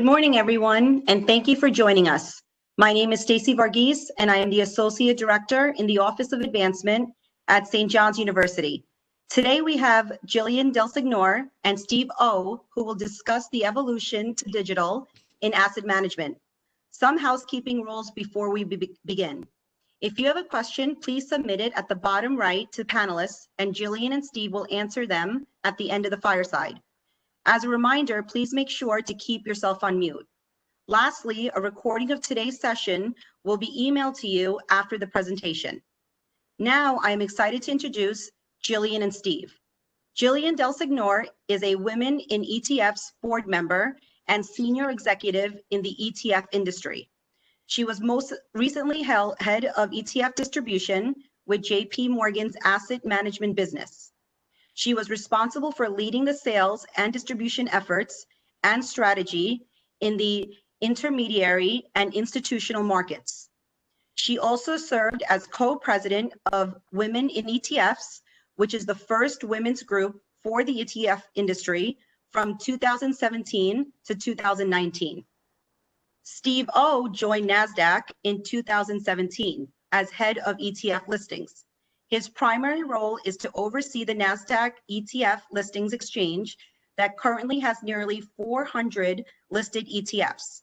morning, everyone, and thank you for joining us. My name is Stacy Varghese, and I am the Associate Director in the Office of Advancement at St. John's University. Today, we have Jillian DelSignore and Steve O, who will discuss the evolution to digital in asset management. Some housekeeping rules before we begin. If you have a question, please submit it at the bottom right to panelists, and Jillian and Steve will answer them at the end of the fireside. As a reminder, please make sure to keep yourself on mute. Lastly, a recording of today's session will be emailed to you after the presentation. Now, I am excited to introduce Jillian and Steve. Jillian DelSignore is a Women in ETFs board member and senior executive in the ETF industry. She was most recently head of ETF distribution with JP Morgan's asset management business. She was responsible for leading the sales and distribution efforts and strategy in the intermediary and institutional markets. She also served as co-president of Women in ETFs, which is the first women's group for the ETF industry from 2017 to 2019. Steve O joined NASDAQ in 2017 as head of ETF listings. His primary role is to oversee the NASDAQ ETF listings exchange that currently has nearly 400 listed ETFs.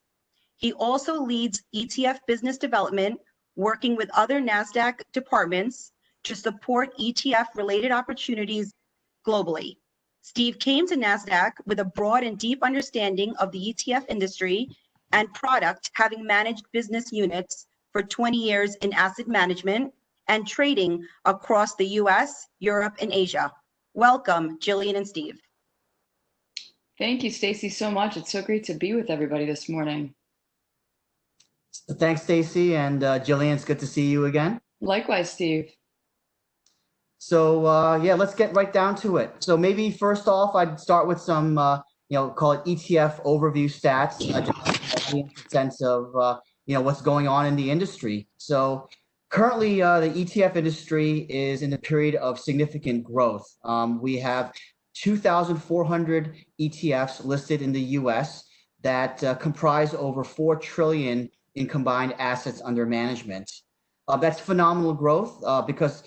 He also leads ETF business development, working with other NASDAQ departments to support ETF-related opportunities globally. Steve came to NASDAQ with a broad and deep understanding of the ETF industry and product, having managed business units for 20 years in asset management and trading across the US, Europe, and Asia. Welcome, Jillian and Steve. Thank you, Stacy, so much. It's so great to be with everybody this morning. Thanks, Stacy, and Jillian, it's good to see you again. Likewise, Steve. So yeah, let's get right down to it. So maybe first off, I'd start with some, call it ETF overview stats, just to get a sense of, what's going on in the industry. So currently, the ETF industry is in a period of significant growth. We have 2,400 ETFs listed in the US that comprise over 4 trillion in combined assets under management. That's phenomenal growth because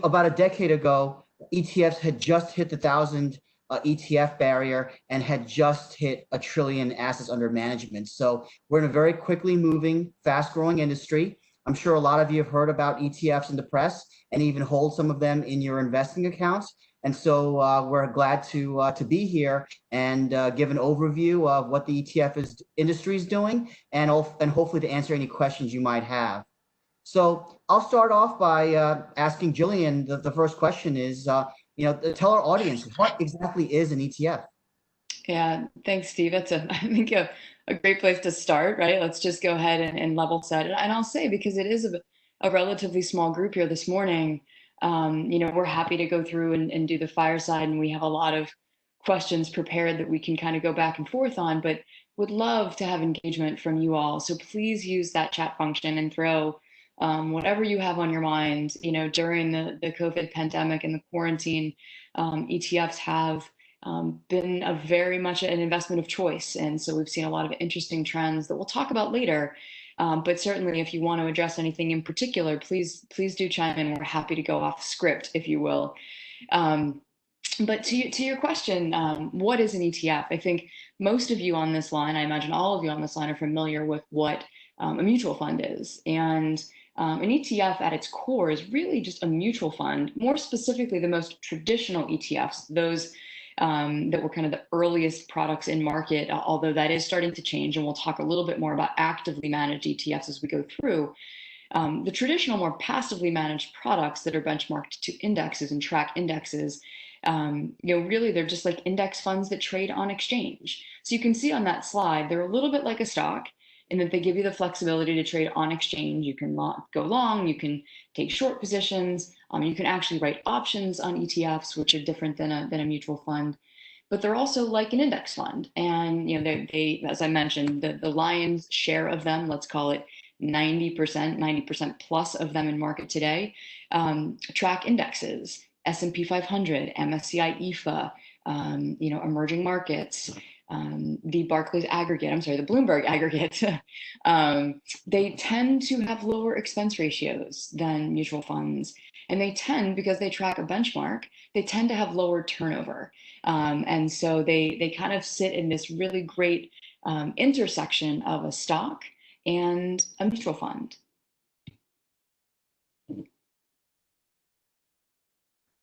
about a decade ago, ETFs had just hit the 1,000 ETF barrier and had just hit 1 trillion assets under management. So we're in a very quickly moving, fast growing industry. I'm sure a lot of you have heard about ETFs in the press and even hold some of them in your investing accounts. And so we're glad to be here and give an overview of what the ETF industry is doing and hopefully to answer any questions you might have. So I'll start off by asking Jillian, the first question is, tell our audience, what exactly is an ETF? Yeah, thanks, Steve. That's I think a great place to start, right? Let's just go ahead and level set it. And I'll say, because it is a relatively small group here this morning, we're happy to go through and do the fireside, and we have a lot of questions prepared that we can kind of go back and forth on, but would love to have engagement from you all. So please use that chat function and throw whatever you have on your mind. During the COVID pandemic and the quarantine, ETFs have been very much an investment of choice. And so we've seen a lot of interesting trends that we'll talk about later. But certainly if you want to address anything in particular, please do chime in. We're happy to go off script, if you will. But to your question, what is an ETF? I think most of you on this line, I imagine all of you on this line, are familiar with what a mutual fund is. And an ETF at its core is really just a mutual fund, more specifically the most traditional ETFs, those that were kind of the earliest products in market, although that is starting to change, and we'll talk a little bit more about actively managed ETFs as we go through. The traditional, more passively managed products that are benchmarked to indexes and track indexes, really they're just like index funds that trade on exchange. So you can see on that slide, they're a little bit like a stock in that they give you the flexibility to trade on exchange. You can go long, you can take short positions, you can actually write options on ETFs, which are different than a mutual fund. But they're also like an index fund. And they as I mentioned, the lion's share of them, let's call it 90% plus of them in market today, track indexes, S&P 500, MSCI EFA, emerging markets, the Barclays aggregate, I'm sorry, the Bloomberg aggregate, they tend to have lower expense ratios than mutual funds. And they tend, because they track a benchmark, they tend to have lower turnover. And so they kind of sit in this really great intersection of a stock and a mutual fund.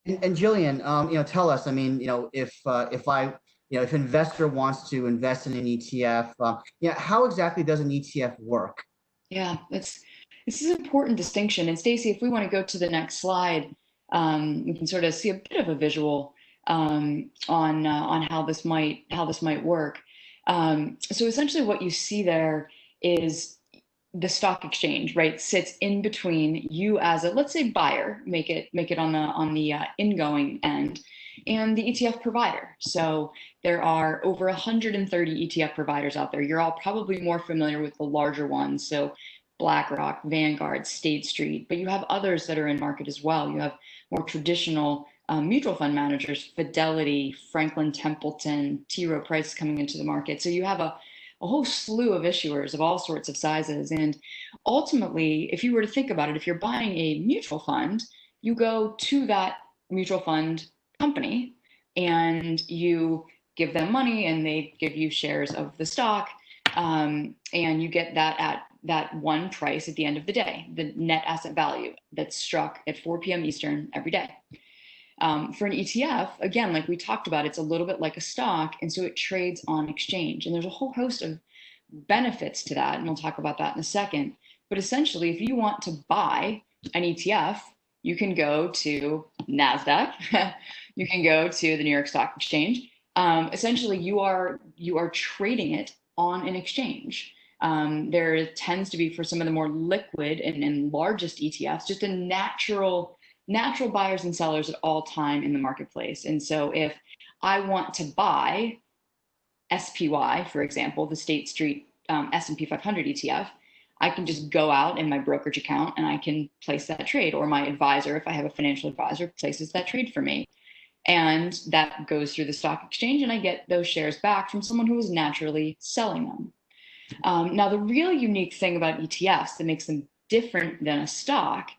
And Jillian, tell us, I mean, if if an investor wants to invest in an ETF, how exactly does an ETF work? Yeah, this is an important distinction. And Stacy, if we want to go to the next slide, we can sort of see a bit of a visual on how this might work. So essentially, what you see there is the stock exchange, right, sits in between you as a, let's say, buyer, make it on the ingoing end, and the ETF provider. So there are over 130 ETF providers out there. You're all probably more familiar with the larger ones, so BlackRock, Vanguard, State Street, but you have others that are in market as well. You have more traditional mutual fund managers, Fidelity, Franklin Templeton, T. Rowe Price coming into the market. So you have a whole slew of issuers of all sorts of sizes. And ultimately, if you were to think about it, if you're buying a mutual fund, you go to that mutual fund company and you give them money and they give you shares of the stock, and you get that at that one price at the end of the day, the net asset value that's struck at 4 p.m. Eastern every day. For an ETF, again, like we talked about, it's a little bit like a stock, and so it trades on exchange. And there's a whole host of benefits to that, and we'll talk about that in a second. But essentially, if you want to buy an ETF, you can go to NASDAQ, you can go to the New York Stock Exchange. Essentially, you are trading it on an exchange. There tends to be, for some of the more liquid and largest ETFs, just a natural buyers and sellers at all time in the marketplace. And so if I want to buy SPY, for example, the State Street S&P 500 ETF, I can just go out in my brokerage account and I can place that trade, or my advisor, if I have a financial advisor, places that trade for me. And that goes through the stock exchange and I get those shares back from someone who is naturally selling them. Now, the real unique thing about ETFs that makes them different than a stock,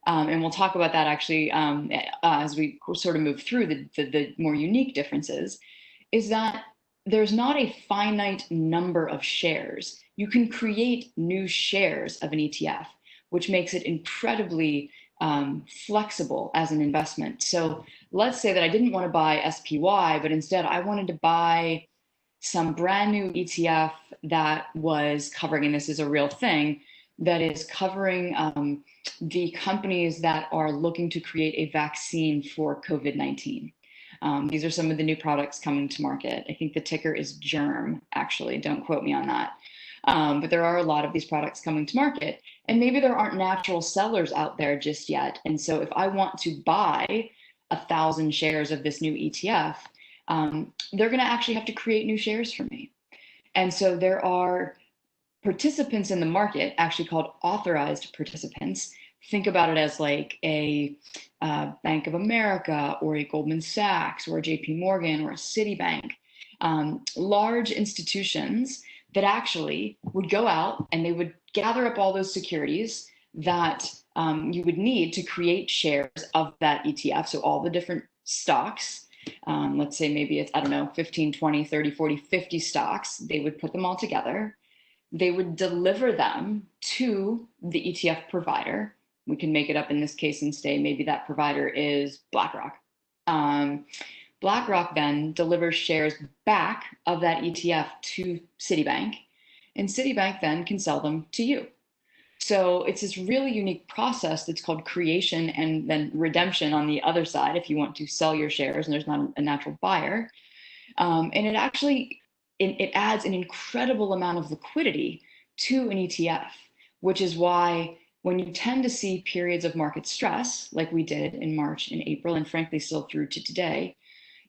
and we'll talk about that actually as we sort of move through the more unique differences, is that there's not a finite number of shares. You can create new shares of an ETF, which makes it incredibly flexible as an investment. So let's say that I didn't want to buy SPY, but instead I wanted to buy some brand new ETF that was covering, and this is a real thing, that is covering the companies that are looking to create a vaccine for COVID-19. These are some of the new products coming to market. I think the ticker is GERM, actually. Don't quote me on that. But there are a lot of these products coming to market. And maybe there aren't natural sellers out there just yet. And so if I want to buy 1,000 shares of this new ETF, they're going to actually have to create new shares for me. And so there are participants in the market, actually called authorized participants. Think about it as like a Bank of America or a Goldman Sachs or a JP Morgan or a Citibank, large institutions that actually would go out and they would gather up all those securities that you would need to create shares of that ETF. So all the different stocks, let's say maybe it's, I don't know, 15, 20, 30, 40, 50 stocks, they would put them all together. They would deliver them to the ETF provider. We can make it up in this case and say maybe that provider is BlackRock. BlackRock then delivers shares back of that ETF to Citibank, and Citibank then can sell them to you. So it's this really unique process that's called creation and then redemption on the other side if you want to sell your shares and there's not a natural buyer. And it actually, it adds an incredible amount of liquidity to an ETF, which is why when you tend to see periods of market stress, like we did in March and April, and frankly still through to today,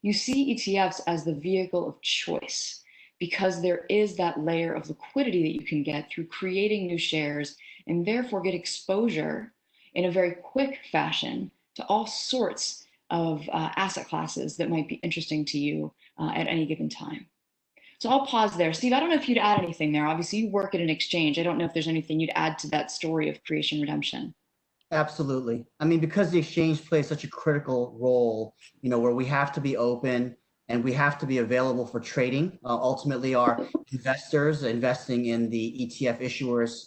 you see ETFs as the vehicle of choice because there is that layer of liquidity that you can get through creating new shares and therefore get exposure in a very quick fashion to all sorts of asset classes that might be interesting to you at any given time. So I'll pause there. Steve, I don't know if you'd add anything there. Obviously, you work at an exchange. I don't know if there's anything you'd add to that story of creation redemption. Absolutely. I mean, because the exchange plays such a critical role, where we have to be open and we have to be available for trading. Ultimately, our investors investing in the ETF issuers,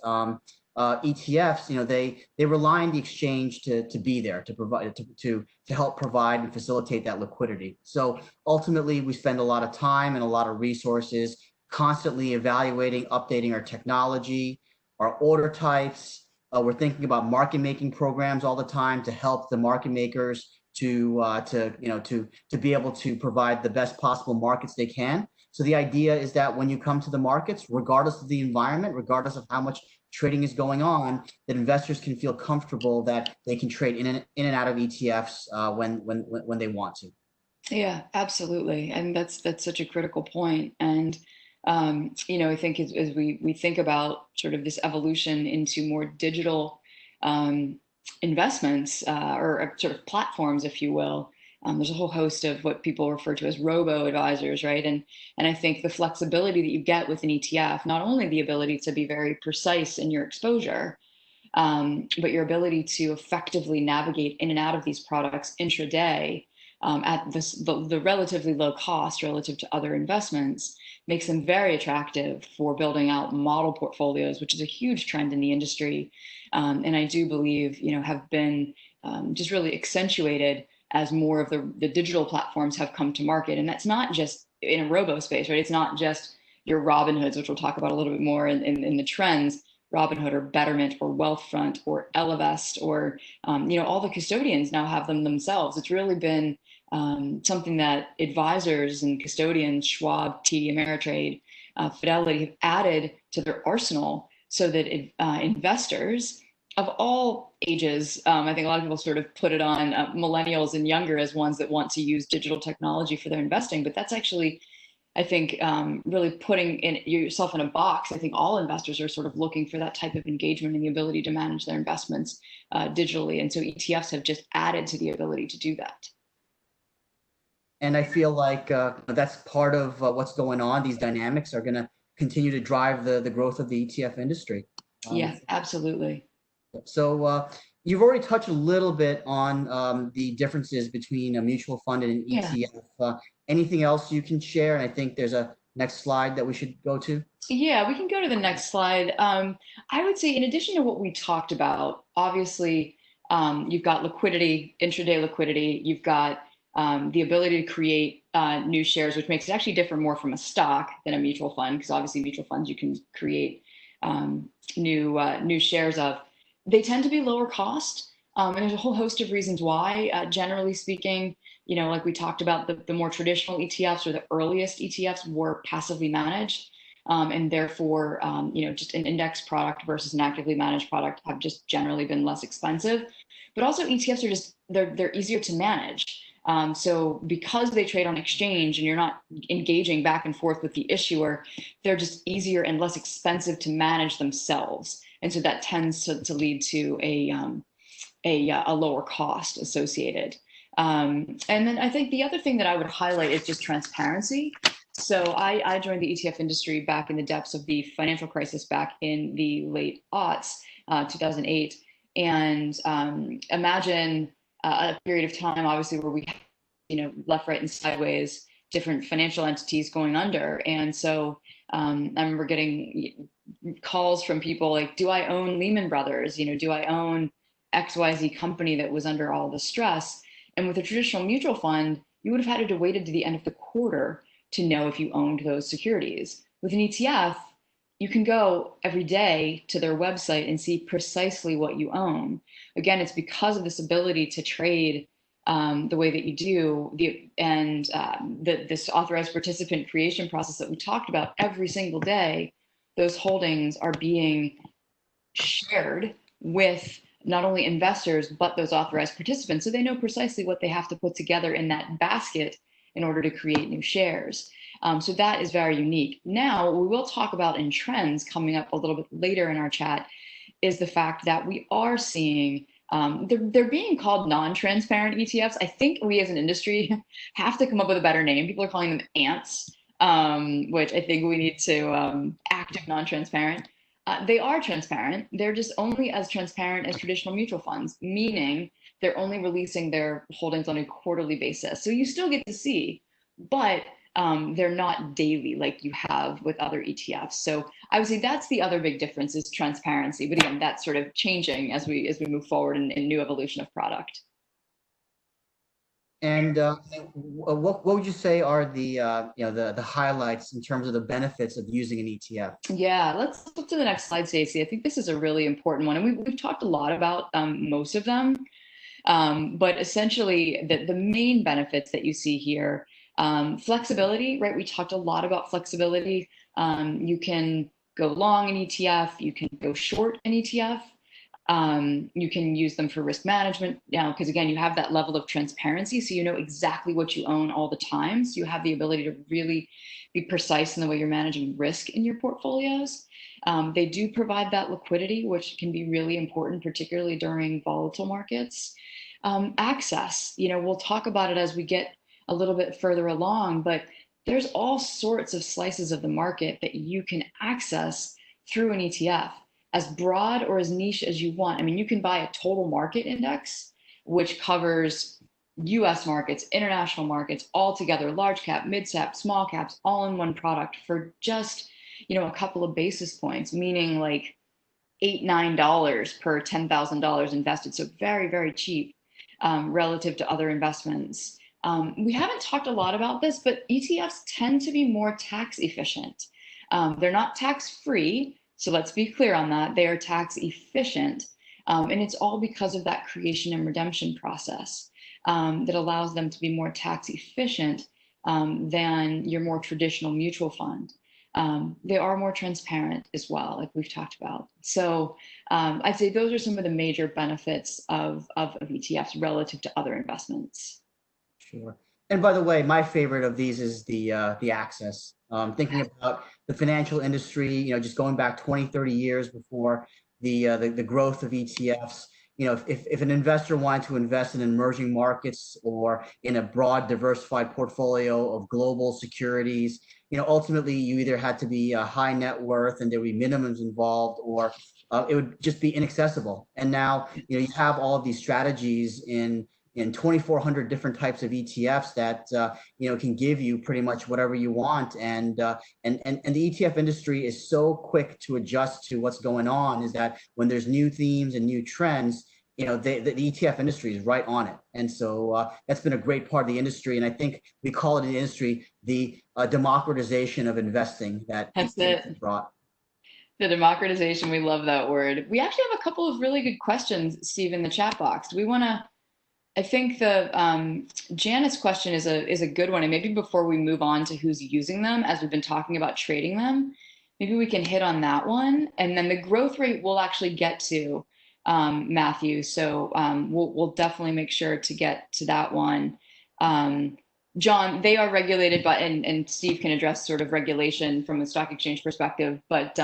ETFs, they rely on the exchange to be there, to provide to help provide and facilitate that liquidity. So ultimately, we spend a lot of time and a lot of resources constantly evaluating, updating our technology, our order types. We're thinking about market making programs all the time to help the market makers to be able to provide the best possible markets they can. So the idea is that when you come to the markets, regardless of the environment, regardless of how much trading is going on, that investors can feel comfortable that they can trade in and out of ETFs when they want to. Yeah, absolutely, and that's such a critical point. And I think as we think about sort of this evolution into more digital investments or sort of platforms, if you will, there's a whole host of what people refer to as robo-advisors, right? And I think the flexibility that you get with an ETF, not only the ability to be very precise in your exposure, but your ability to effectively navigate in and out of these products intraday at the relatively low cost relative to other investments makes them very attractive for building out model portfolios, which is a huge trend in the industry. And I do believe, have been just really accentuated as more of the digital platforms have come to market. And that's not just in a robo space, right? It's not just your Robinhoods, which we'll talk about a little bit more in the trends. Robinhood or Betterment or Wealthfront or Ellevest or all the custodians now have them themselves. It's really been something that advisors and custodians, Schwab, TD Ameritrade, Fidelity, have added to their arsenal so that investors of all ages, I think a lot of people sort of put it on millennials and younger as ones that want to use digital technology for their investing, but that's actually, I think, really putting yourself in a box. I think all investors are sort of looking for that type of engagement and the ability to manage their investments digitally. And so ETFs have just added to the ability to do that. And I feel like that's part of what's going on. These dynamics are going to continue to drive the growth of the ETF industry. Yes, absolutely. So you've already touched a little bit on the differences between a mutual fund and an ETF. Anything else you can share? And I think there's a next slide that we should go to. Yeah, we can go to the next slide. I would say in addition to what we talked about, obviously, you've got liquidity, intraday liquidity, you've got the ability to create new shares, which makes it actually differ more from a stock than a mutual fund, because obviously mutual funds you can create new shares of. They tend to be lower cost, and there's a whole host of reasons why. Generally speaking, like we talked about, the more traditional ETFs or the earliest ETFs were passively managed, and therefore, just an index product versus an actively managed product have just generally been less expensive. But also ETFs are just they're easier to manage. So because they trade on exchange and you're not engaging back and forth with the issuer, they're just easier and less expensive to manage themselves. And so that tends to lead to a lower cost associated. And then I think the other thing that I would highlight is just transparency. So I joined the ETF industry back in the depths of the financial crisis back in the late aughts, 2008. And imagine a period of time, obviously, where we had, left, right, and sideways, different financial entities going under. And so I remember getting calls from people like, do I own Lehman Brothers? Do I own XYZ company that was under all the stress? And with a traditional mutual fund, you would have had to wait to the end of the quarter to know if you owned those securities. With an ETF, you can go every day to their website and see precisely what you own. Again, it's because of this ability to trade the way that you do, this authorized participant creation process that we talked about every single day. Those holdings are being shared with not only investors, but those authorized participants. So they know precisely what they have to put together in that basket in order to create new shares. So that is very unique. Now, what we will talk about in trends coming up a little bit later in our chat is the fact that we are seeing, they're being called non-transparent ETFs. I think we as an industry have to come up with a better name. People are calling them ants. which I think we need to active non-transparent. They are transparent. They're just only as transparent as traditional mutual funds, meaning they're only releasing their holdings on a quarterly basis. So you still get to see, but they're not daily like you have with other ETFs. So I would say that's the other big difference is transparency. But again, that's sort of changing as we move forward in new evolution of product. And what would you say are the the highlights in terms of the benefits of using an ETF? Yeah, let's look to the next slide, Stacey. I think this is a really important one, and we've talked a lot about most of them. But essentially, the main benefits that you see here, flexibility, right? We talked a lot about flexibility. You can go long an ETF, you can go short an ETF. You can use them for risk management now, because again, you have that level of transparency. So you know exactly what you own all the time. So you have the ability to really be precise in the way you're managing risk in your portfolios. They do provide that liquidity, which can be really important, particularly during volatile markets. Access, we'll talk about it as we get a little bit further along, but there's all sorts of slices of the market that you can access through an ETF, as broad or as niche as you want. I mean, you can buy a total market index, which covers US markets, international markets, all together, large cap, mid cap, small caps, all in one product for just, a couple of basis points, meaning like $8, $9 per $10,000 invested. So very, very cheap relative to other investments. We haven't talked a lot about this, but ETFs tend to be more tax efficient. They're not tax free. So let's be clear on that. They are tax efficient. And it's all because of that creation and redemption process that allows them to be more tax efficient than your more traditional mutual fund. They are more transparent as well, like we've talked about. So I'd say those are some of the major benefits of ETFs relative to other investments. Sure. And by the way, my favorite of these is the access. Thinking about the financial industry, just going back 20, 30 years before the growth of ETFs, if an investor wanted to invest in emerging markets or in a broad diversified portfolio of global securities, ultimately you either had to be a high net worth and there would be minimums involved, or it would just be inaccessible. And now, you have all of these strategies in 2,400 different types of ETFs that can give you pretty much whatever you want, and the ETF industry is so quick to adjust to what's going on. Is that when there's new themes and new trends, the ETF industry is right on it, and so that's been a great part of the industry. And I think we call it in the industry the democratization of investing that it's brought. The democratization, we love that word. We actually have a couple of really good questions, Steve, in the chat box. Do we want to? I think the Janet's question is a good one, and maybe before we move on to who's using them, as we've been talking about trading them, maybe we can hit on that one, and then the growth rate we'll actually get to, Matthew. So we'll definitely make sure to get to that one. John, they are regulated by, and Steve can address sort of regulation from a stock exchange perspective, but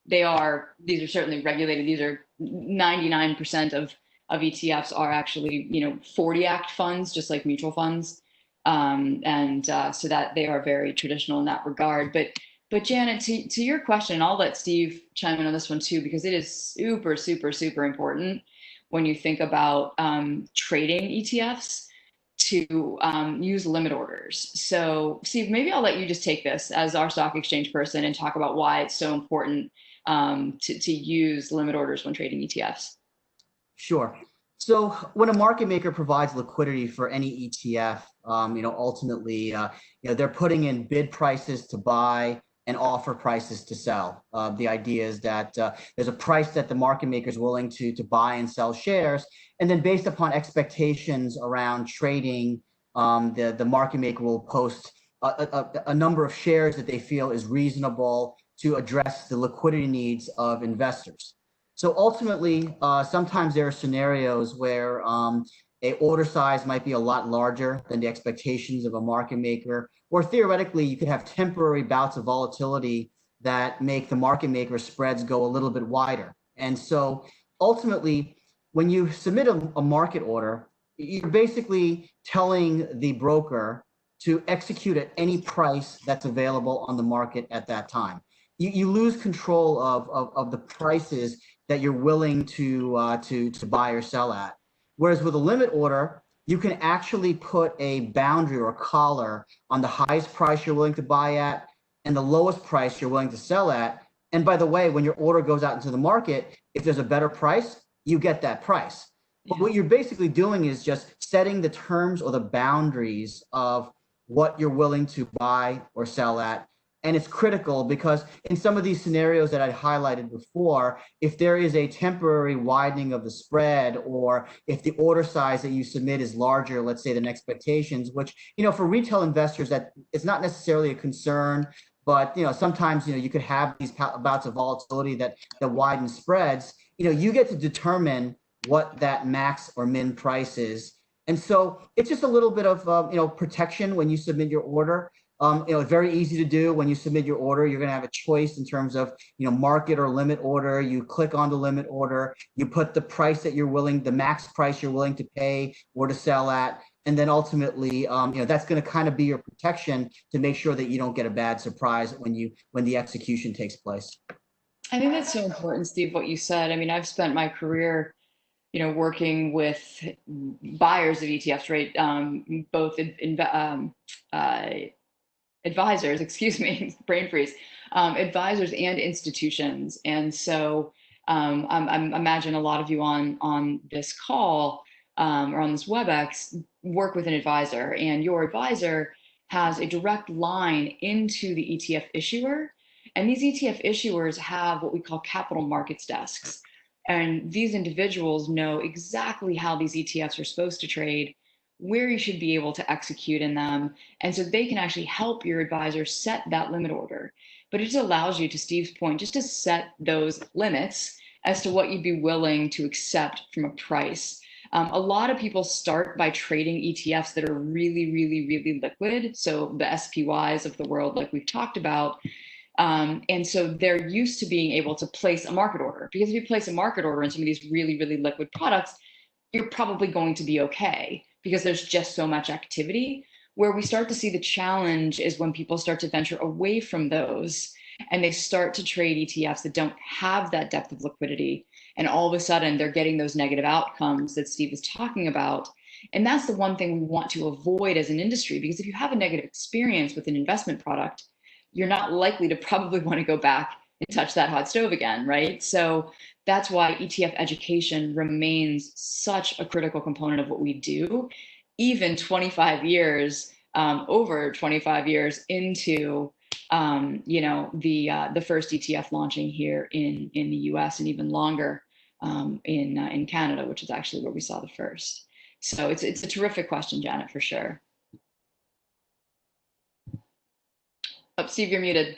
these are certainly regulated. These are 99% of ETFs are actually, 40 Act funds, just like mutual funds. So that they are very traditional in that regard. But Janet, to your question, I'll let Steve chime in on this one too, because it is super, super, super important when you think about trading ETFs to use limit orders. So Steve, maybe I'll let you just take this as our stock exchange person and talk about why it's so important to use limit orders when trading ETFs. Sure. So when a market maker provides liquidity for any ETF, ultimately, they're putting in bid prices to buy and offer prices to sell. The idea is that there's a price that the market maker is willing to buy and sell shares, and then based upon expectations around trading, the market maker will post a number of shares that they feel is reasonable to address the liquidity needs of investors. So ultimately, sometimes there are scenarios where a order size might be a lot larger than the expectations of a market maker, or theoretically, you could have temporary bouts of volatility that make the market maker spreads go a little bit wider. And so ultimately, when you submit a market order, you're basically telling the broker to execute at any price that's available on the market at that time. You lose control of the prices that you're willing to buy or sell at. Whereas with a limit order, you can actually put a boundary or a collar on the highest price you're willing to buy at and the lowest price you're willing to sell at. And by the way, when your order goes out into the market, if there's a better price, you get that price. But what you're basically doing is just setting the terms or the boundaries of what you're willing to buy or sell at. And it's critical because in some of these scenarios that I highlighted before, if there is a temporary widening of the spread, or if the order size that you submit is larger, let's say, than expectations, which, for retail investors, that it's not necessarily a concern, but, sometimes, you could have these bouts of volatility that widen spreads, you get to determine what that max or min price is. And so it's just a little bit of, protection when you submit your order. It's very easy to do. When you submit your order, you're going to have a choice in terms of, market or limit order. You click on the limit order, you put the price that you're willing, the max price you're willing to pay or to sell at. And then ultimately, that's going to kind of be your protection to make sure that you don't get a bad surprise when the execution takes place. I think that's so important, Steve, what you said. I mean, I've spent my career working with buyers of ETFs, right? Both advisors, excuse me, brain freeze, advisors and institutions. And so I imagine a lot of you on this call or on this WebEx work with an advisor, and your advisor has a direct line into the ETF issuer. And these ETF issuers have what we call capital markets desks. And these individuals know exactly how these ETFs are supposed to trade, where you should be able to execute in them. And so they can actually help your advisor set that limit order. But it just allows you, to Steve's point, just to set those limits as to what you'd be willing to accept from a price. A lot of people start by trading ETFs that are really, really, really liquid. So the SPYs of the world, like we've talked about. And so they're used to being able to place a market order, because if you place a market order in some of these really, really liquid products, you're probably going to be okay because there's just so much activity. Where we start to see the challenge is when people start to venture away from those and they start to trade ETFs that don't have that depth of liquidity. And all of a sudden they're getting those negative outcomes that Steve was talking about. And that's the one thing we want to avoid as an industry, because if you have a negative experience with an investment product, you're not likely to probably want to go back and touch that hot stove again, right? So that's why ETF education remains such a critical component of what we do, even 25 years, over 25 years into, the first ETF launching here in the US, and even longer in Canada, which is actually where we saw the first. So it's a terrific question, Janet, for sure. Oh, Steve, you're muted.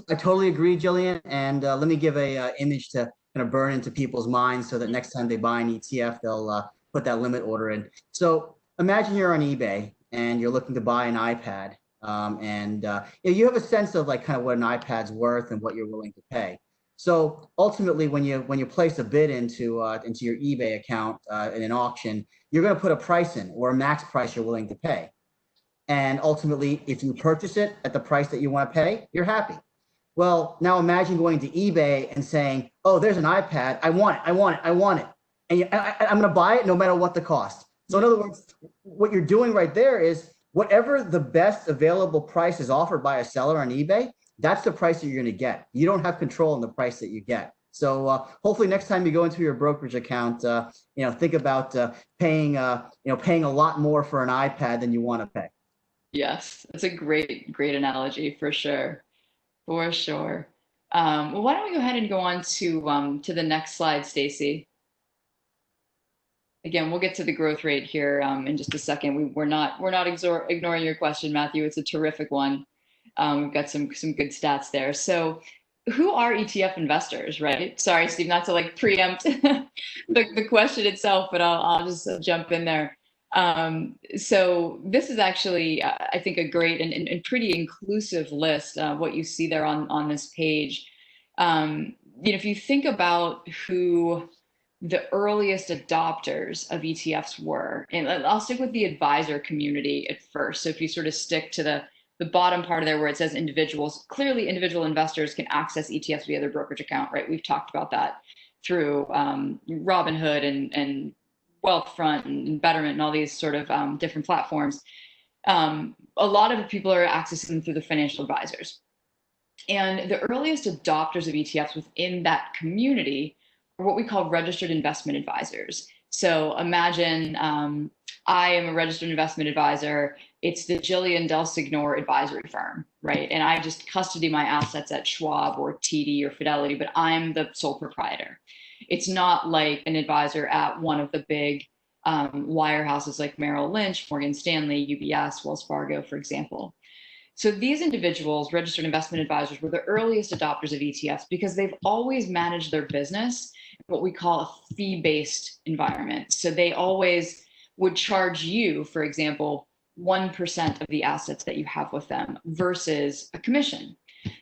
I totally agree, Jillian. And let me give a image to kind of burn into people's minds so that next time they buy an ETF, they'll put that limit order in. So imagine you're on eBay and you're looking to buy an iPad, you have a sense of like kind of what an iPad's worth and what you're willing to pay. So ultimately, when you place a bid into your eBay account in an auction, you're going to put a price in, or a max price you're willing to pay. And ultimately, if you purchase it at the price that you want to pay, you're happy. Well, now imagine going to eBay and saying, oh, there's an iPad. I want it. I want it. I want it. And I'm going to buy it no matter what the cost. So in other words, what you're doing right there is whatever the best available price is offered by a seller on eBay, that's the price that you're going to get. You don't have control on the price that you get. So hopefully next time you go into your brokerage account, think about paying a lot more for an iPad than you want to pay. Yes, that's a great analogy for sure. For sure. Well, why don't we go ahead and go on to the next slide, Stacy? Again, we'll get to the growth rate here in just a second. We're not ignoring your question, Matthew. It's a terrific one. We've got some good stats there. So, who are ETF investors, right? Sorry, Steve, not to like preempt the question itself, but I'll just jump in there. So this is actually, I think, a great and pretty inclusive list of what you see there on this page. If you think about who the earliest adopters of ETFs were. And I'll stick with the advisor community at first. So if you sort of stick to the bottom part of there where it says individuals, clearly individual investors can access ETFs via their brokerage account, right? We've talked about that through Robinhood and Wealthfront and Betterment and all these sort of different platforms. A lot of people are accessing them through the financial advisors. And the earliest adopters of ETFs within that community are what we call registered investment advisors. So imagine I am a registered investment advisor. It's the Jillian DelSignore advisory firm, right? And I just custody my assets at Schwab or TD or Fidelity, but I'm the sole proprietor. It's not like an advisor at one of the big wirehouses like Merrill Lynch, Morgan Stanley, UBS, Wells Fargo, for example. So these individuals, registered investment advisors, were the earliest adopters of ETFs because they've always managed their business in what we call a fee-based environment. So they always would charge you, for example, 1% of the assets that you have with them versus a commission,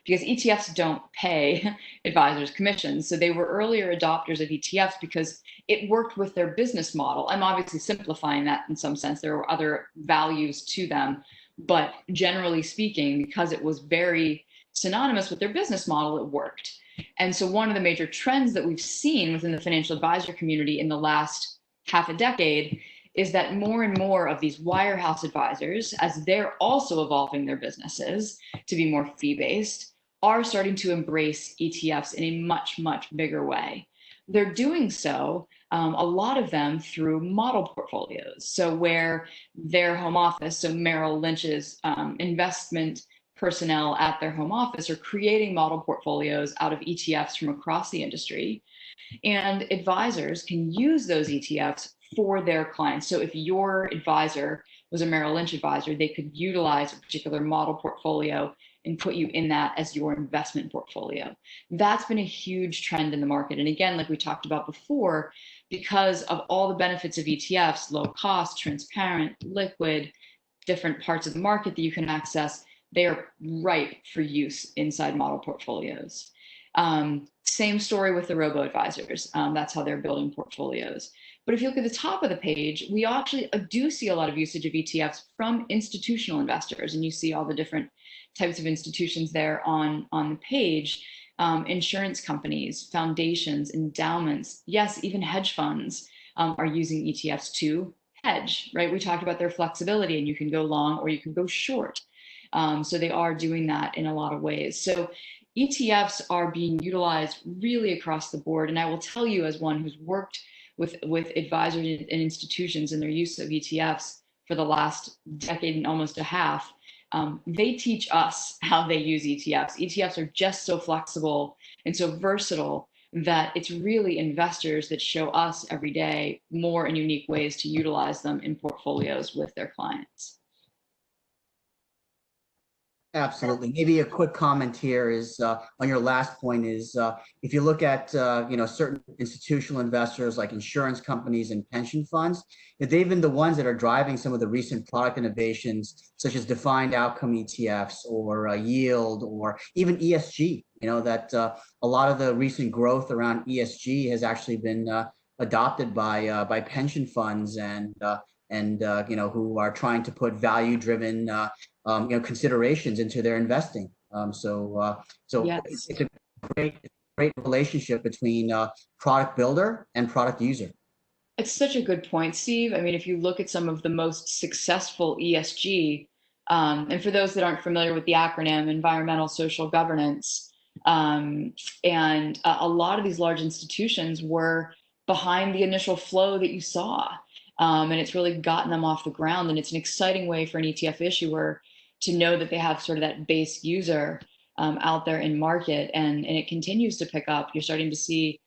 because ETFs don't pay advisors commissions. So they were earlier adopters of ETFs because it worked with their business model. I'm obviously simplifying that in some sense. There were other values to them, but generally speaking, because it was very synonymous with their business model, it worked. And so one of the major trends that we've seen within the financial advisor community in the last half a decade is that more and more of these wirehouse advisors, as they're also evolving their businesses to be more fee-based, are starting to embrace ETFs in a much, much bigger way. They're doing so, a lot of them through model portfolios. So where their home office, so Merrill Lynch's investment personnel at their home office are creating model portfolios out of ETFs from across the industry. And advisors can use those ETFs for their clients. So if your advisor was a Merrill Lynch advisor, they could utilize a particular model portfolio and put you in that as your investment portfolio. That's been a huge trend in the market. And again, like we talked about before, because of all the benefits of ETFs, low cost, transparent, liquid, different parts of the market that you can access, they are ripe for use inside model portfolios. Same story with the robo-advisors. That's how they're building portfolios. But if you look at the top of the page, we actually do see a lot of usage of ETFs from institutional investors. And you see all the different types of institutions there on the page. Insurance companies, foundations, endowments, yes, even hedge funds are using ETFs to hedge, right? We talked about their flexibility, and you can go long or you can go short. So they are doing that in a lot of ways. So ETFs are being utilized really across the board. And I will tell you, as one who's worked with advisors and institutions in their use of ETFs for the last decade and almost a half, they teach us how they use ETFs. ETFs are just so flexible and so versatile that it's really investors that show us every day more and unique ways to utilize them in portfolios with their clients. Absolutely. Maybe a quick comment here is on your last point is if you look at certain institutional investors like insurance companies and pension funds, they've been the ones that are driving some of the recent product innovations, such as defined outcome ETFs or yield or even ESG. That a lot of the recent growth around ESG has actually been adopted by pension funds and who are trying to put value-driven considerations into their investing. So yes. It's a great relationship between product builder and product user. It's such a good point, Steve. I mean, if you look at some of the most successful ESG, and for those that aren't familiar with the acronym, environmental, social, governance, and a lot of these large institutions were behind the initial flow that you saw. And it's really gotten them off the ground. And it's an exciting way for an ETF issuer to know that they have sort of that base user out there in market, and it continues to pick up. You're starting to see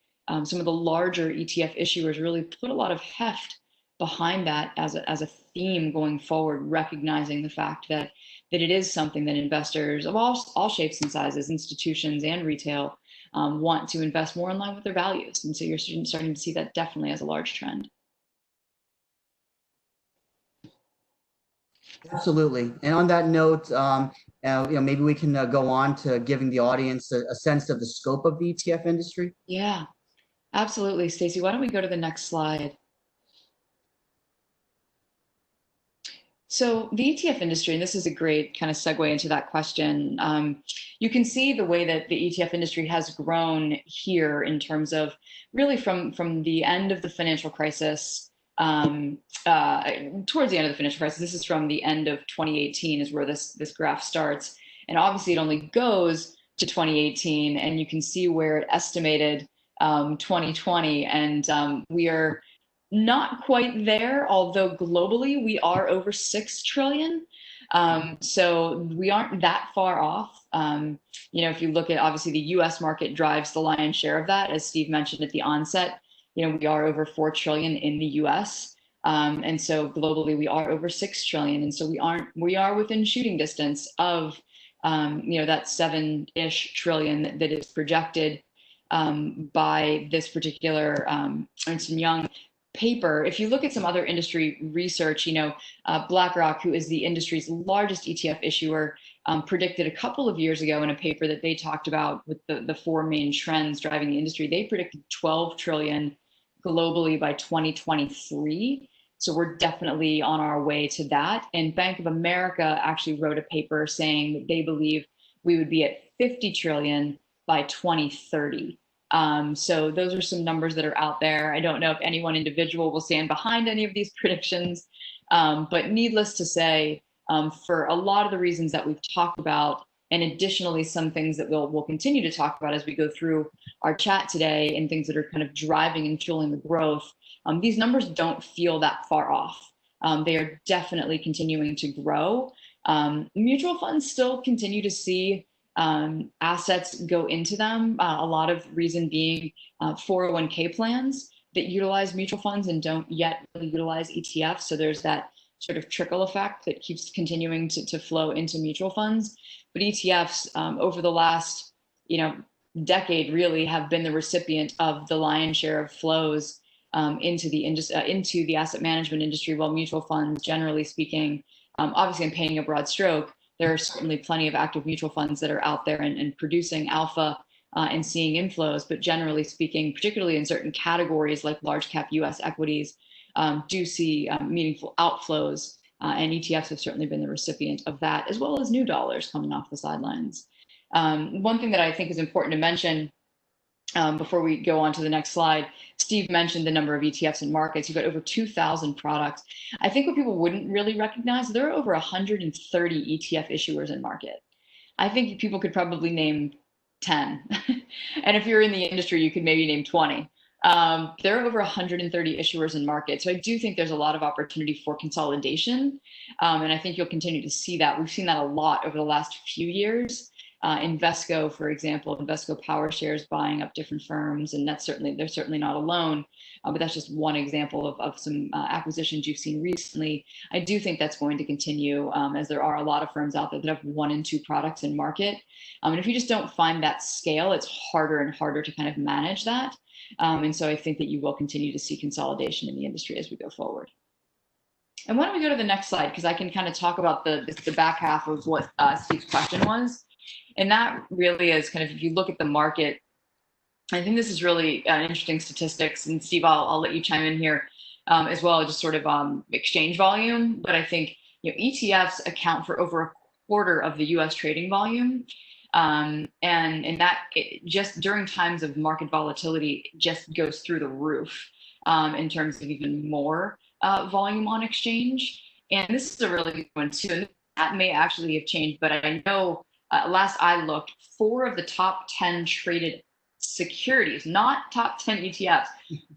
some of the larger ETF issuers really put a lot of heft behind that as a theme going forward, recognizing the fact that it is something that investors of all shapes and sizes, institutions and retail, want to invest more in line with their values. And so you're starting to see that definitely as a large trend. Absolutely. And on that note, maybe we can go on to giving the audience a sense of the scope of the ETF industry. Yeah. Absolutely, Stacey. Why don't we go to the next slide? So the ETF industry, and this is a great kind of segue into that question. You can see the way that the ETF industry has grown here in terms of really from the end of the financial crisis, towards the end of the financial crisis. This is from the end of 2018 is where this graph starts. And obviously it only goes to 2018, and you can see where it estimated 2020, and we are not quite there, although globally we are over 6 trillion. So we aren't that far off. If you look at, obviously the US market drives the lion's share of that, as Steve mentioned at the onset. We are over 4 trillion in the US. And so globally we are over 6 trillion. And so we are within shooting distance of, that 7-ish trillion that is projected by this particular Ernst & Young paper. If you look at some other industry research, BlackRock, who is the industry's largest ETF issuer, predicted a couple of years ago in a paper that they talked about with the 4 main trends driving the industry, they predicted 12 trillion globally by 2023. So we're definitely on our way to that. And Bank of America actually wrote a paper saying that they believe we would be at 50 trillion by 2030. So those are some numbers that are out there. I don't know if any one individual will stand behind any of these predictions, but needless to say, for a lot of the reasons that we've talked about, and additionally some things that we'll continue to talk about as we go through our chat today, and things that are kind of driving and fueling the growth, these numbers don't feel that far off. They are definitely continuing to grow. Mutual funds still continue to see assets go into them. A lot of reason being 401k plans that utilize mutual funds and don't yet really utilize ETFs. So there's that sort of trickle effect that keeps continuing to flow into mutual funds. But ETFs over the last decade really have been the recipient of the lion's share of flows into the asset management industry, while mutual funds, generally speaking, obviously I'm painting a broad stroke, there are certainly plenty of active mutual funds that are out there and producing alpha and seeing inflows, but generally speaking, particularly in certain categories like large cap US equities, do see meaningful outflows, and ETFs have certainly been the recipient of that, as well as new dollars coming off the sidelines. One thing that I think is important to mention before we go on to the next slide, Steve mentioned the number of ETFs in markets. You've got over 2,000 products. I think what people wouldn't really recognize, there are over 130 ETF issuers in market. I think people could probably name 10. And if you're in the industry, you could maybe name 20. There are over 130 issuers in market. So I do think there's a lot of opportunity for consolidation. And I think you'll continue to see that. We've seen that a lot over the last few years. Invesco, for example, Invesco Power Shares buying up different firms, and they're certainly not alone, but that's just one example of some acquisitions you've seen recently. I do think that's going to continue, as there are a lot of firms out there that have 1 and 2 products in market. And if you just don't find that scale, it's harder and harder to kind of manage that. And so I think that you will continue to see consolidation in the industry as we go forward. And why don't we go to the next slide, because I can kind of talk about the back half of what Steve's question was. And that really is kind of, if you look at the market, I think this is really interesting statistics. And Steve, I'll let you chime in here as well, just sort of exchange volume. But I think ETFs account for over a quarter of the U.S. trading volume. And that just during times of market volatility just goes through the roof in terms of even more volume on exchange. And this is a really good one too. And that may actually have changed, but I know last I looked, 4 of the top 10 traded securities, not top 10 ETFs,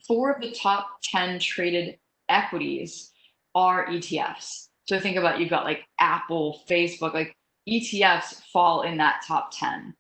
4 of the top 10 traded equities are ETFs. So think about, you've got like Apple, Facebook, like ETFs fall in that top 10.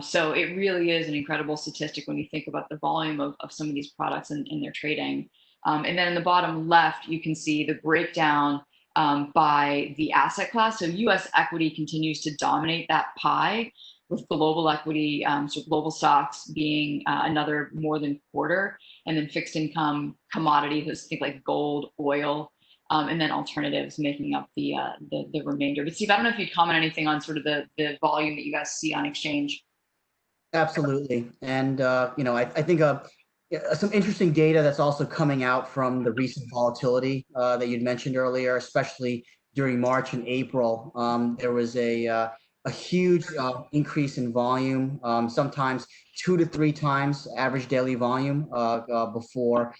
So it really is an incredible statistic when you think about the volume of some of these products in their trading. And then in the bottom left, you can see the breakdown by the asset class. So US equity continues to dominate that pie, with global equity, so global stocks being another more than quarter, and then fixed income, commodities, think like gold, oil, and then alternatives making up the remainder. But Steve, I don't know if you'd comment anything on sort of the volume that you guys see on exchange. Absolutely. And, I think some interesting data that's also coming out from the recent volatility that you'd mentioned earlier, especially during March and April. There was a huge increase in volume, sometimes 2 to 3 times average daily volume before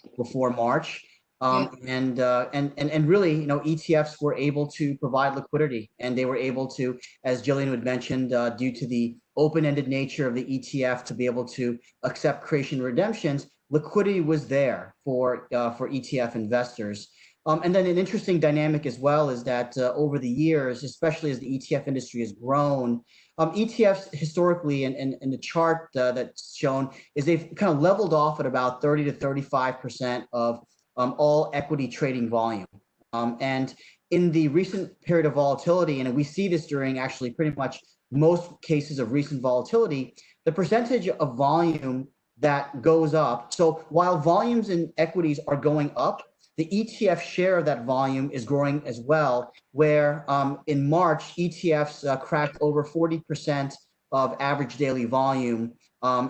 March. And really, ETFs were able to provide liquidity, and they were able to, as Jillian had mentioned, due to the open-ended nature of the ETF, to be able to accept creation redemptions. Liquidity was there for ETF investors. And then an interesting dynamic as well is that over the years, especially as the ETF industry has grown, ETFs historically, and the chart that's shown, is they've kind of leveled off at about 30 to 35% of all equity trading volume. And in the recent period of volatility, and we see this during actually pretty much most cases of recent volatility, the percentage of volume that goes up. So while volumes in equities are going up, the ETF share of that volume is growing as well, where in March, ETFs cracked over 40% of average daily volume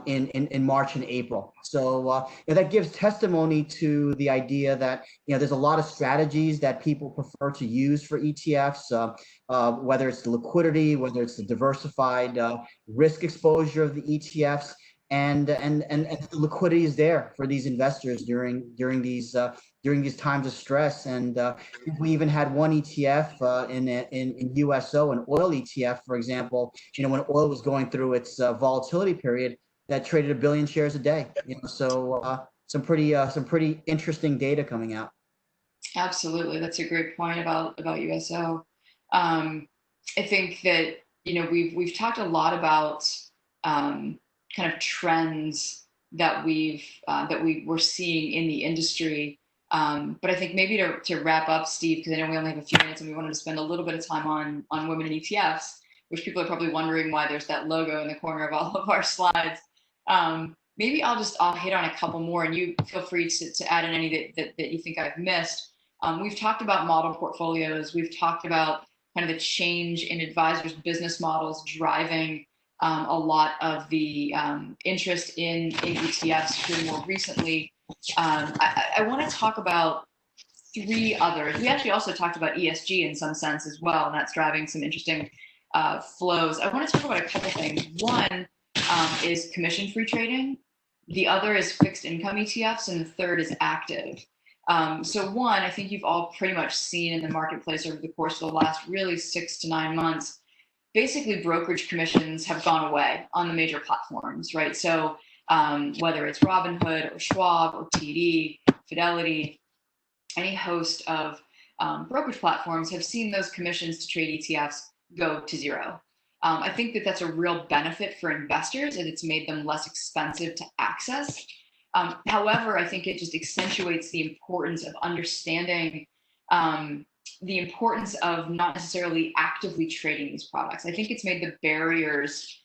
in March and April. So that gives testimony to the idea that there's a lot of strategies that people prefer to use for ETFs, whether it's the liquidity, whether it's the diversified risk exposure of the ETFs, and the liquidity is there for these investors during these times of stress. And we even had one ETF in USO, an oil ETF, for example, when oil was going through its volatility period, that traded 1 billion shares a day. So some pretty interesting data coming out. Absolutely, that's a great point about USO. I think that we've talked a lot about kind of trends that we were seeing in the industry. But I think maybe to wrap up, Steve, because I know we only have a few minutes and we wanted to spend a little bit of time on women in ETFs, which people are probably wondering why there's that logo in the corner of all of our slides. Maybe I'll hit on a couple more, and you feel free to add in any that you think I've missed. We've talked about model portfolios. We've talked about kind of the change in advisors' business models driving a lot of the interest in ETFs here more recently. I want to talk about 3 others. We actually also talked about ESG in some sense as well, and that's driving some interesting flows. I want to talk about a couple things. One is commission-free trading. The other is fixed income ETFs, and the third is active. So one, I think you've all pretty much seen in the marketplace over the course of the last really 6 to 9 months, basically brokerage commissions have gone away on the major platforms, right? So whether it's Robinhood or Schwab or TD, Fidelity, any host of brokerage platforms have seen those commissions to trade ETFs go to zero. I think that that's a real benefit for investors, and it's made them less expensive to access. However, I think it just accentuates the importance of understanding the importance of not necessarily actively trading these products. I think it's made the barriers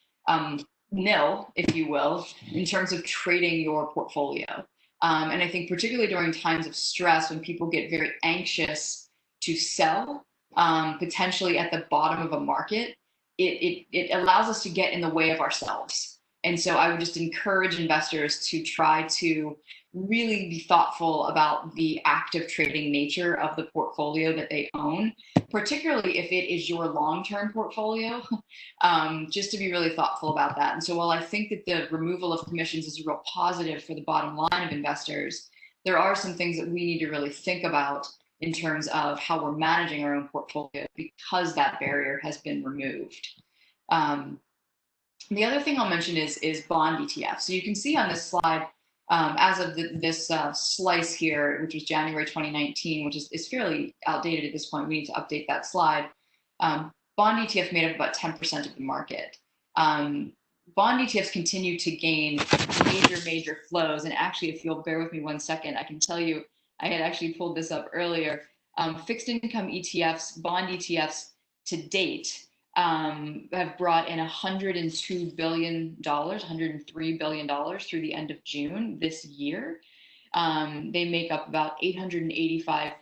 nil, if you will, in terms of trading your portfolio. And I think particularly during times of stress, when people get very anxious to sell, potentially at the bottom of a market, it allows us to get in the way of ourselves. And so I would just encourage investors to try to really be thoughtful about the active trading nature of the portfolio that they own, particularly if it is your long-term portfolio, just to be really thoughtful about that. And so while I think that the removal of commissions is a real positive for the bottom line of investors, there are some things that we need to really think about in terms of how we're managing our own portfolio, because that barrier has been removed. The other thing I'll mention is bond ETF. So you can see on this slide, as of this slice here, which was January 2019, which is fairly outdated at this point. We need to update that slide. Bond ETF made up about 10% of the market. Bond ETFs continue to gain major flows. And actually, if you'll bear with me 1 second, I can tell you, I had actually pulled this up earlier. Fixed income ETFs, bond ETFs to date have brought in $102 billion, $103 billion through the end of June this year. They make up about $885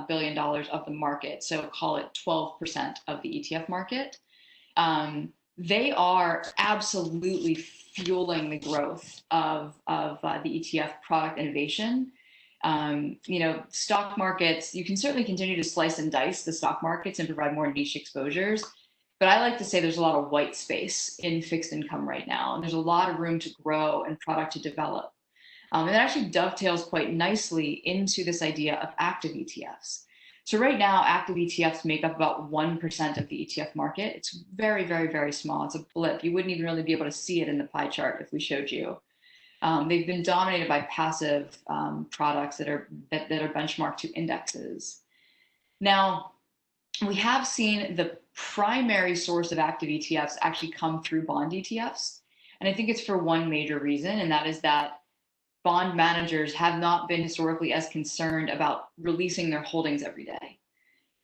billion of the market, so call it 12% of the ETF market. they are absolutely fueling the growth of the ETF product innovation. Stock markets, you can certainly continue to slice and dice the stock markets and provide more niche exposures. But I like to say there's a lot of white space in fixed income right now, and there's a lot of room to grow and product to develop. And that actually dovetails quite nicely into this idea of active ETFs. So right now, active ETFs make up about 1% of the ETF market. It's very, very, very small. It's a blip. You wouldn't even really be able to see it in the pie chart if we showed you. They've been dominated by passive products that are benchmarked to indexes. Now, we have seen the primary source of active ETFs actually come through bond ETFs. And I think it's for one major reason, and that is that bond managers have not been historically as concerned about releasing their holdings every day.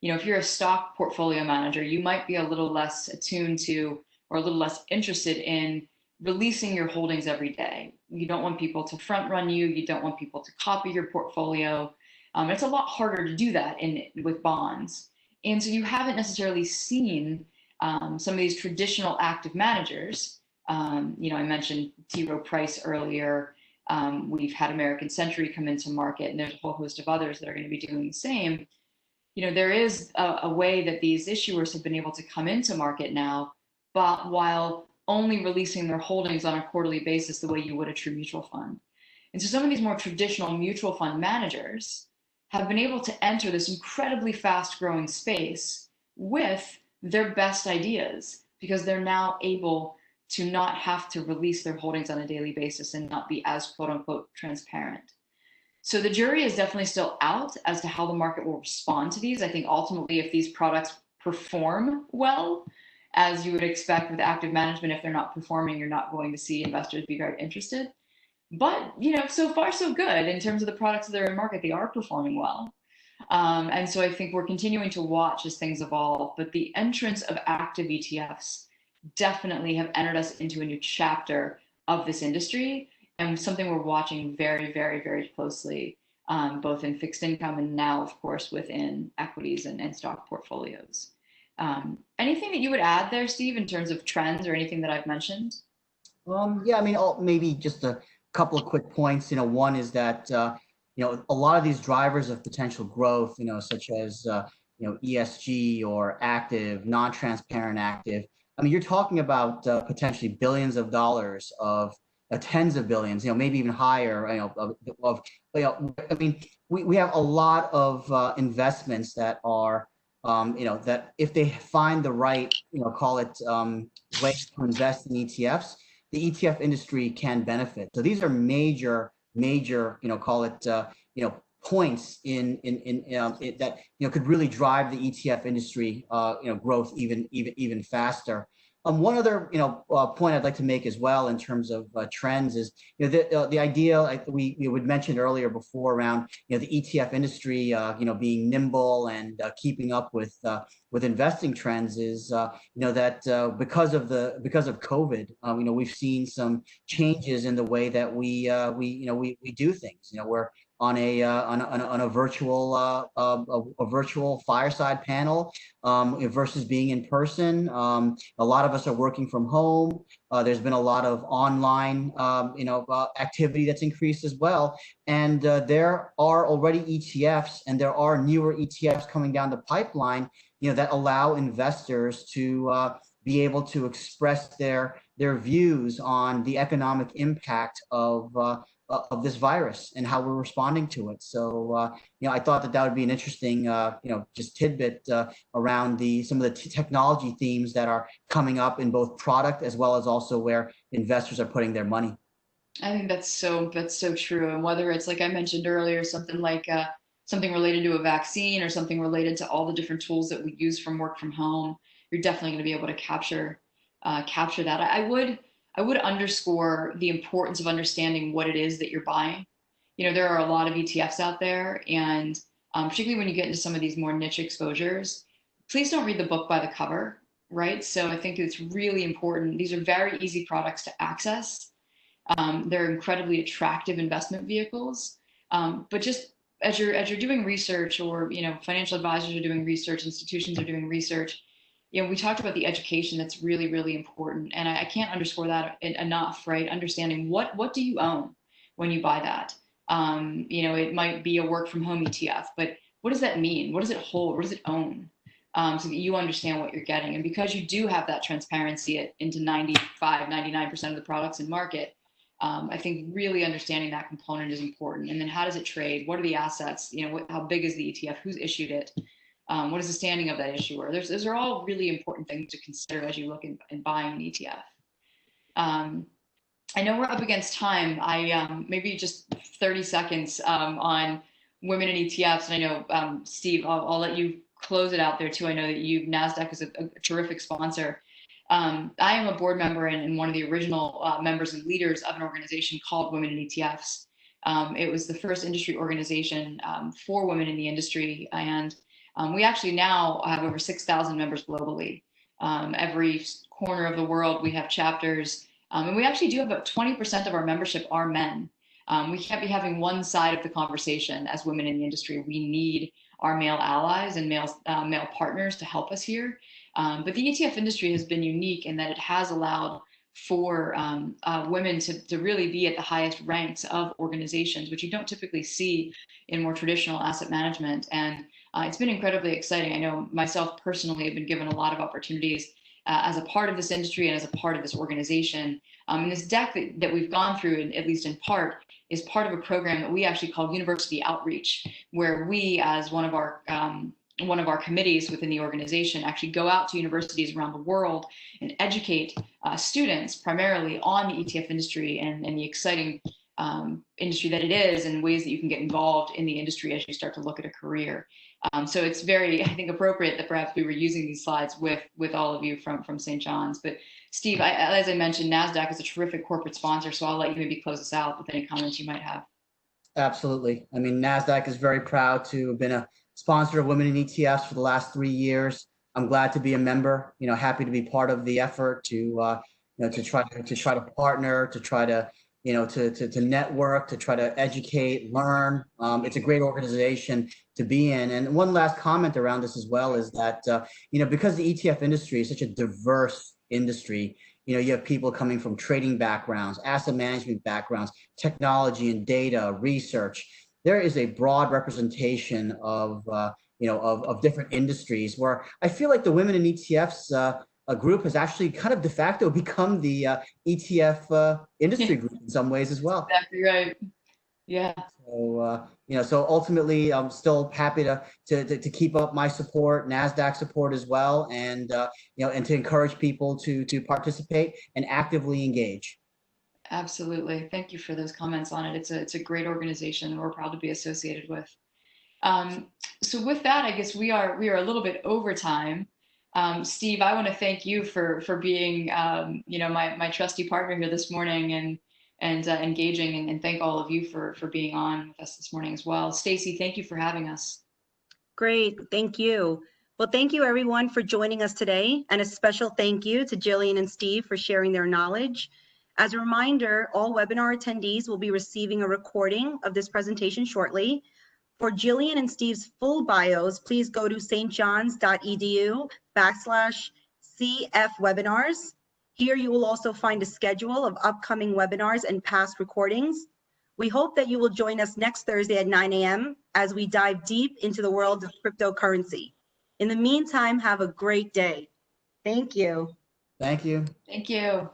If you're a stock portfolio manager, you might be a little less attuned to or a little less interested in releasing your holdings every day. You don't want people to front run you. You don't want people to copy your portfolio. It's a lot harder to do that with bonds. And so you haven't necessarily seen some of these traditional active managers. I mentioned T. Rowe Price earlier. We've had American Century come into market, and there's a whole host of others that are going to be doing the same. There is a way that these issuers have been able to come into market now, but while only releasing their holdings on a quarterly basis the way you would a true mutual fund. And so some of these more traditional mutual fund managers have been able to enter this incredibly fast growing space with their best ideas, because they're now able to not have to release their holdings on a daily basis and not be as quote unquote transparent. So the jury is definitely still out as to how the market will respond to these. I think ultimately, if these products perform well, as you would expect with active management, if they're not performing, you're not going to see investors be very interested. But so far so good in terms of the products that are in market. They are performing well. And so I think we're continuing to watch as things evolve. But the entrance of active ETFs definitely have entered us into a new chapter of this industry, and something we're watching very, very, very closely, both in fixed income and now, of course, within equities and stock portfolios. Anything that you would add there, Steve, in terms of trends or anything that I've mentioned? Yeah, maybe just a couple of quick points. One is that a lot of these drivers of potential growth, such as ESG or active, non-transparent active. You're talking about potentially billions of dollars of tens of billions, maybe even higher. We have a lot of investments that are, that if they find the right, call it way to invest in ETFs, the ETF industry can benefit. So these are major, call it, points in that could really drive the ETF industry growth even faster. One other point I'd like to make as well in terms of trends is the idea, like we would mention earlier before, around the ETF industry being nimble and keeping up with investing trends is that because of COVID, we've seen some changes in the way that we do things. We're on a virtual fireside panel versus being in person. A lot of us are working from home. There's been a lot of online activity that's increased as well. And there are already ETFs, and there are newer ETFs coming down the pipeline, that allow investors to be able to express their views on the economic impact of this virus and how we're responding to it. So, I thought that would be an interesting, just tidbit around some of the technology themes that are coming up in both product as well as also where investors are putting their money. I think that's so true. And whether it's, like I mentioned earlier, something like something related to a vaccine or something related to all the different tools that we use from work from home, you're definitely going to be able to capture that. I would underscore the importance of understanding what it is that you're buying. There are a lot of ETFs out there, and particularly when you get into some of these more niche exposures, please don't read the book by the cover, right? So I think it's really important. These are very easy products to access. They're incredibly attractive investment vehicles, but just as you're doing research, or financial advisors are doing research, institutions are doing research, we talked about the education that's really, really important. And I can't underscore that enough, right? Understanding what do you own when you buy that? It might be a work from home ETF, but what does that mean? What does it hold? What does it own? So that you understand what you're getting. And because you do have that transparency into 95, 99% of the products in market, I think really understanding that component is important. And then how does it trade? What are the assets? How big is the ETF? Who's issued it? What is the standing of that issuer? Those are all really important things to consider as you look in buying an ETF. I know we're up against time. I maybe just 30 seconds on women in ETFs. And I know, Steve, I'll let you close it out there too. I know that NASDAQ is a terrific sponsor. I am a board member and one of the original members and leaders of an organization called Women in ETFs. It was the first industry organization for women in the industry. And we actually now have over 6,000 members globally. Every corner of the world, we have chapters. And we actually do have about 20% of our membership are men. We can't be having one side of the conversation as women in the industry. We need our male allies and male partners to help us here. But the ETF industry has been unique in that it has allowed for women to really be at the highest ranks of organizations, which you don't typically see in more traditional asset management. And it's been incredibly exciting. I know myself personally have been given a lot of opportunities as a part of this industry and as a part of this organization. And this deck that we've gone through, at least in part, is part of a program that we actually call University Outreach, where we, as one of our committees within the organization, actually go out to universities around the world and educate students primarily on the ETF industry and the exciting industry that it is, and ways that you can get involved in the industry as you start to look at a career. So it's very, I think, appropriate that perhaps we were using these slides with all of you from St. John's. But Steve, as I mentioned, NASDAQ is a terrific corporate sponsor, so I'll let you maybe close us out with any comments you might have. Absolutely. I mean, NASDAQ is very proud to have been a sponsor of Women in ETFs for the last 3 years. I'm glad to be a member, happy to be part of the effort to try to partner, to try to to network, to try to educate, learn. It's a great organization to be in. And one last comment around this as well is that, because the ETF industry is such a diverse industry, you have people coming from trading backgrounds, asset management backgrounds, technology and data, research. There is a broad representation of different industries where I feel like the Women in ETFs a group has actually kind of de facto become the ETF industry group in some ways as well. Exactly right. Yeah. So so ultimately, I'm still happy to keep up my support, NASDAQ support as well, and and to encourage people to participate and actively engage. Absolutely. Thank you for those comments on it. It's a great organization we're proud to be associated with. So with that, I guess we are a little bit over time. Steve, I want to thank you for being my trusty partner here this morning and engaging, and thank all of you for being on with us this morning as well. Stacy, thank you for having us. Great, thank you. Well, thank you everyone for joining us today, and a special thank you to Jillian and Steve for sharing their knowledge. As a reminder, all webinar attendees will be receiving a recording of this presentation shortly. For Jillian and Steve's full bios, please go to stjohns.edu/CF-webinars. Here you will also find a schedule of upcoming webinars and past recordings. We hope that you will join us next Thursday at 9 a.m. as we dive deep into the world of cryptocurrency. In the meantime, have a great day. Thank you. Thank you. Thank you.